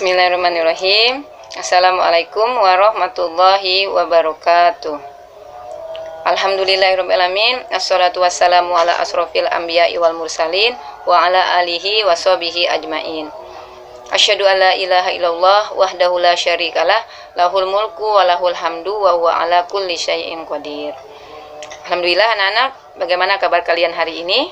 Bismillahirrahmanirrahim. Assalamualaikum warahmatullahi wabarakatuh. Alhamdulillahirrahmanirrahim. Assalatu wassalamu ala asrofil anbiya'i wal mursalin wa ala alihi wa sahbihi ajmain. Asyhadu an la ilaha illallah wahdahu la syarikalah, lahul mulku wa lahul hamdu wa huwa ala kulli syai'in qadir. Alhamdulillah anak-anak, bagaimana kabar kalian hari ini?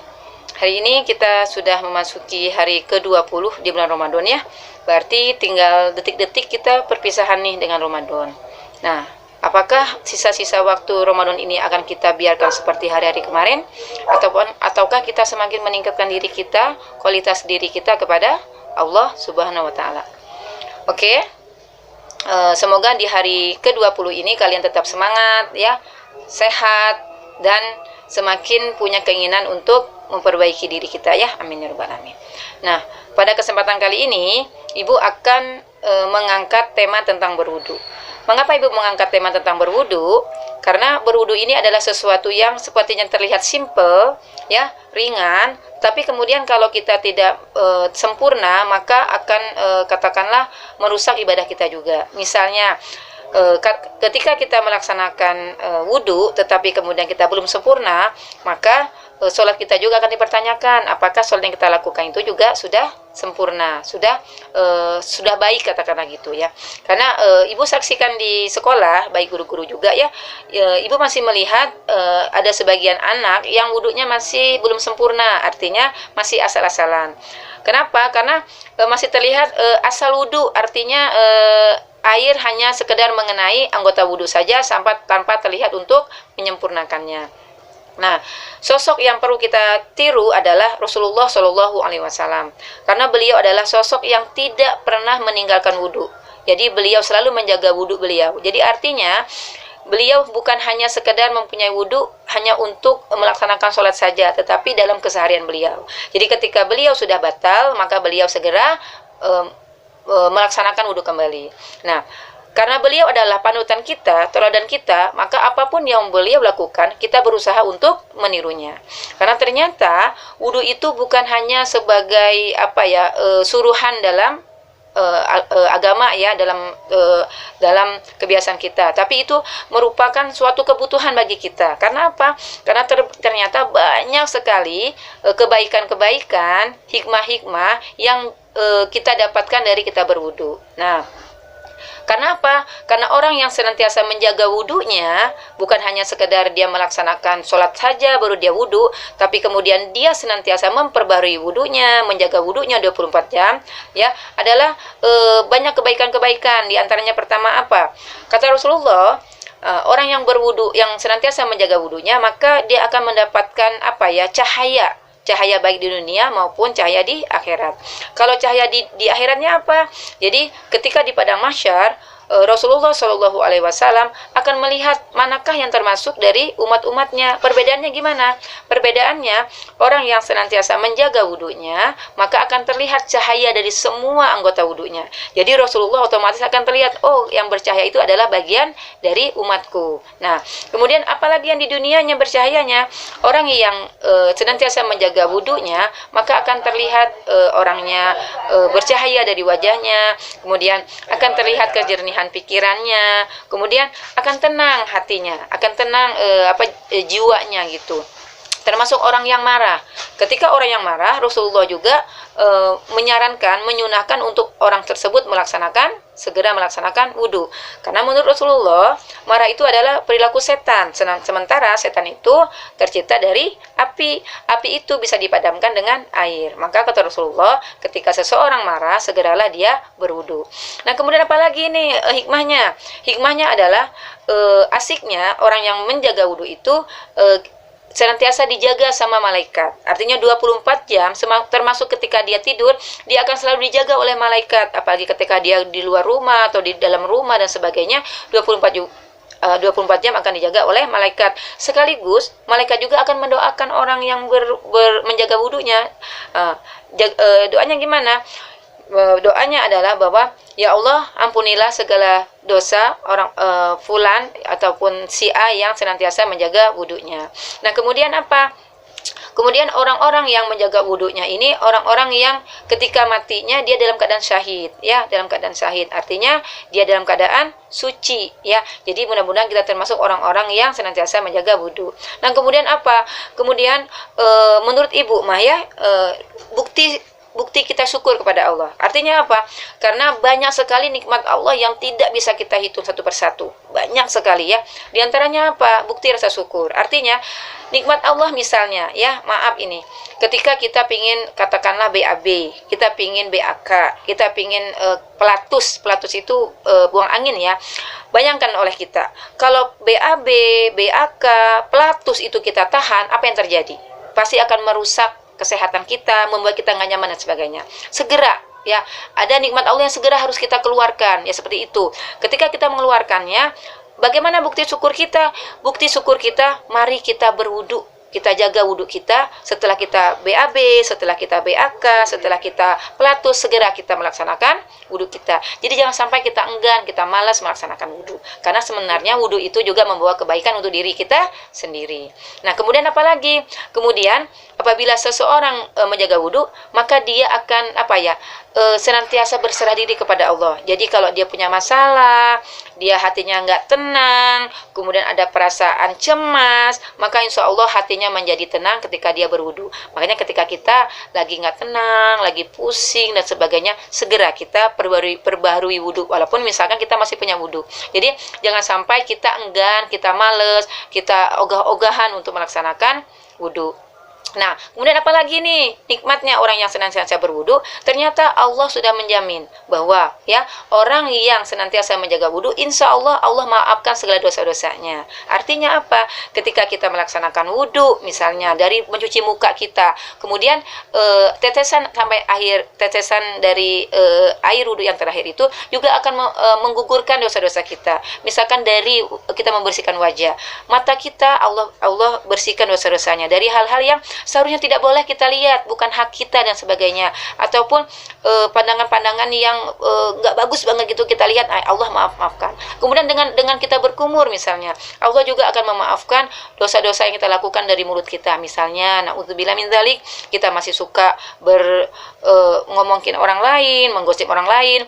Hari ini kita sudah memasuki hari ke-20 di bulan Ramadan ya. Berarti tinggal detik-detik kita perpisahan nih dengan Ramadan. Nah, apakah sisa-sisa waktu Ramadan ini akan kita biarkan seperti hari-hari kemarin? Ataukah kita semakin meningkatkan diri kita, kualitas diri kita kepada Allah Subhanahu wa Ta'ala? Oke. Semoga di hari ke-20 ini kalian tetap semangat ya, sehat, dan semakin punya keinginan untuk memperbaiki diri kita ya, amin ya rabbal alamin. Nah, pada kesempatan kali ini Ibu akan mengangkat tema tentang berwudu. Mengapa Ibu mengangkat tema tentang berwudu? Karena berwudu ini adalah sesuatu yang sepertinya terlihat simple ya, ringan, tapi kemudian kalau kita tidak sempurna, maka akan katakanlah merusak ibadah kita juga. Misalnya ketika kita melaksanakan wudu tetapi kemudian kita belum sempurna, maka sholat kita juga akan dipertanyakan, apakah sholat yang kita lakukan itu juga sudah sempurna, sudah baik, katakanlah gitu ya. Karena Ibu saksikan di sekolah, baik guru-guru juga ya, Ibu masih melihat ada sebagian anak yang wudunya masih belum sempurna, artinya masih asal-asalan. Kenapa? Karena masih terlihat asal wudu, artinya air hanya sekedar mengenai anggota wudu saja tanpa terlihat untuk menyempurnakannya. Nah, sosok yang perlu kita tiru adalah Rasulullah Shallallahu Alaihi Wasallam, karena beliau adalah sosok yang tidak pernah meninggalkan wudu. Jadi beliau selalu menjaga wudu beliau. Jadi artinya beliau bukan hanya sekedar mempunyai wudu hanya untuk melaksanakan sholat saja, tetapi dalam keseharian beliau. Jadi ketika beliau sudah batal, maka beliau segera melaksanakan wudu kembali. Nah, karena beliau adalah panutan kita, teladan kita, maka apapun yang beliau lakukan, kita berusaha untuk menirunya. Karena ternyata wudu itu bukan hanya sebagai suruhan dalam agama ya, dalam kebiasaan kita, tapi itu merupakan suatu kebutuhan bagi kita. Karena apa? Karena ternyata banyak sekali kebaikan-kebaikan, hikmah-hikmah yang kita dapatkan dari kita berwudu. Nah, karena apa? Karena orang yang senantiasa menjaga wudunya, bukan hanya sekedar dia melaksanakan sholat saja baru dia wudu, tapi kemudian dia senantiasa memperbarui wudunya, menjaga wudunya 24 jam, ya, adalah banyak kebaikan-kebaikan. Di antaranya pertama apa? Kata Rasulullah, orang yang berwudu, yang senantiasa menjaga wudunya, maka dia akan mendapatkan cahaya baik di dunia maupun cahaya di akhirat. Kalau cahaya di akhiratnya apa? Jadi ketika di padang mahsyar, Rasulullah Shallallahu Alaihi Wasallam akan melihat manakah yang termasuk dari umat-umatnya. Perbedaannya gimana? Perbedaannya, orang yang senantiasa menjaga wudunya, maka akan terlihat cahaya dari semua anggota wudunya. Jadi Rasulullah otomatis akan terlihat, oh, yang bercahaya itu adalah bagian dari umatku. Nah, kemudian apalagi yang di dunianya bercahayanya, orang yang senantiasa menjaga wudunya, maka akan terlihat orangnya bercahaya dari wajahnya, kemudian akan terlihat kejernihan pikirannya, kemudian akan tenang hatinya, akan tenang jiwanya gitu. Termasuk orang yang marah. Ketika orang yang marah, Rasulullah juga menyunahkan untuk orang tersebut segera melaksanakan wudu. Karena menurut Rasulullah, marah itu adalah perilaku setan. Sementara setan itu tercipta dari api. Api itu bisa dipadamkan dengan air. Maka kata Rasulullah, ketika seseorang marah, segeralah dia berwudu. Nah, kemudian apa lagi nih hikmahnya? Hikmahnya adalah asiknya orang yang menjaga wudu itu senantiasa dijaga sama malaikat. Artinya 24 jam, termasuk ketika dia tidur, dia akan selalu dijaga oleh malaikat. Apalagi ketika dia di luar rumah atau di dalam rumah dan sebagainya, 24 jam akan dijaga oleh malaikat. Sekaligus malaikat juga akan mendoakan orang yang menjaga wudunya. Doanya gimana? Doanya adalah bahwa ya Allah, ampunilah segala dosa orang fulan ataupun si A yang senantiasa menjaga wudunya. Nah, kemudian apa? Kemudian orang-orang yang menjaga wudhunya ini orang-orang yang ketika matinya dia dalam keadaan syahid, ya, dalam keadaan syahid. Artinya dia dalam keadaan suci, ya. Jadi mudah-mudahan kita termasuk orang-orang yang senantiasa menjaga wudhu. Nah, kemudian apa? Kemudian menurut Ibu Mah, ya, bukti kita syukur kepada Allah. Artinya apa? Karena banyak sekali nikmat Allah yang tidak bisa kita hitung satu persatu. Banyak sekali, ya. Di antaranya apa? Bukti rasa syukur. Artinya nikmat Allah misalnya, ya, maaf ini. Ketika kita pingin katakanlah BAB, kita pingin BAK, kita pingin pelatus itu buang angin, ya. Bayangkan oleh kita, kalau BAB, BAK, pelatus itu kita tahan, apa yang terjadi? Pasti akan merusak kesehatan kita, membuat kita nggak nyaman dan sebagainya. Segera, ya, ada nikmat Allah yang segera harus kita keluarkan, ya, seperti itu. Ketika kita mengeluarkannya, bagaimana bukti syukur kita? Bukti syukur kita, mari kita berwudu. Kita jaga wudhu kita, setelah kita BAB, setelah kita BAK, setelah kita pelatus, segera kita melaksanakan wudhu kita. Jadi jangan sampai kita enggan, kita malas melaksanakan wudhu. Karena sebenarnya wudhu itu juga membawa kebaikan untuk diri kita sendiri. Nah, kemudian apa lagi? Kemudian apabila seseorang menjaga wudhu, maka dia akan senantiasa berserah diri kepada Allah. Jadi kalau dia punya masalah, dia hatinya nggak tenang, kemudian ada perasaan cemas, maka insya Allah hatinya menjadi tenang ketika dia berwudu. Makanya ketika kita lagi nggak tenang, lagi pusing dan sebagainya, segera kita perbaharui wudu, walaupun misalkan kita masih punya wudu. Jadi jangan sampai kita enggan, kita males, kita ogah-ogahan untuk melaksanakan wudu. Nah, kemudian apa lagi nih nikmatnya orang yang senantiasa berwudu? Ternyata Allah sudah menjamin bahwa, ya, orang yang senantiasa menjaga wudu, insya Allah Allah maafkan segala dosa-dosanya. Artinya apa? Ketika kita melaksanakan wudu, misalnya dari mencuci muka kita, kemudian tetesan sampai akhir, tetesan dari air wudu yang terakhir itu juga akan menggugurkan dosa-dosa kita. Misalkan dari kita membersihkan wajah, mata kita Allah bersihkan dosa-dosanya dari hal-hal yang seharusnya tidak boleh kita lihat, bukan hak kita dan sebagainya, ataupun pandangan-pandangan yang nggak bagus banget gitu kita lihat, Allah maafkan. Kemudian dengan kita berkumur misalnya, Allah juga akan memaafkan dosa-dosa yang kita lakukan dari mulut kita. Misalnya, na'udzubillah min dzalik, kita masih suka ngomongin orang lain, menggosip orang lain,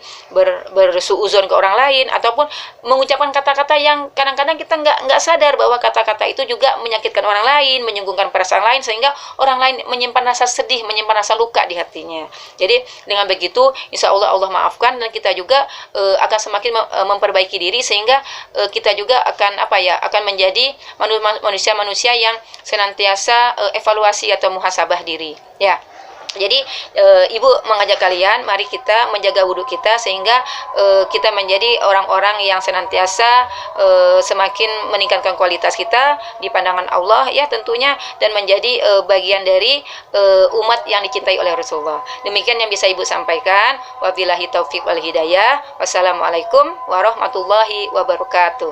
bersuuzon ke orang lain, ataupun mengucapkan kata-kata yang kadang-kadang kita nggak sadar bahwa kata-kata itu juga menyakitkan orang lain, menyinggungkan perasaan lain, sehingga orang lain menyimpan rasa sedih, menyimpan rasa luka di hatinya. Jadi dengan begitu, insya Allah Allah maafkan, dan kita juga akan semakin memperbaiki diri, sehingga kita juga akan menjadi manusia-manusia yang senantiasa evaluasi atau muhasabah diri, ya. Jadi Ibu mengajak kalian, mari kita menjaga wudhu kita sehingga kita menjadi orang-orang yang senantiasa semakin meningkatkan kualitas kita di pandangan Allah, ya, tentunya, dan menjadi bagian dari umat yang dicintai oleh Rasulullah. Demikian yang bisa Ibu sampaikan. Wabillahi taufiq wal hidayah. Wassalamualaikum warahmatullahi wabarakatuh.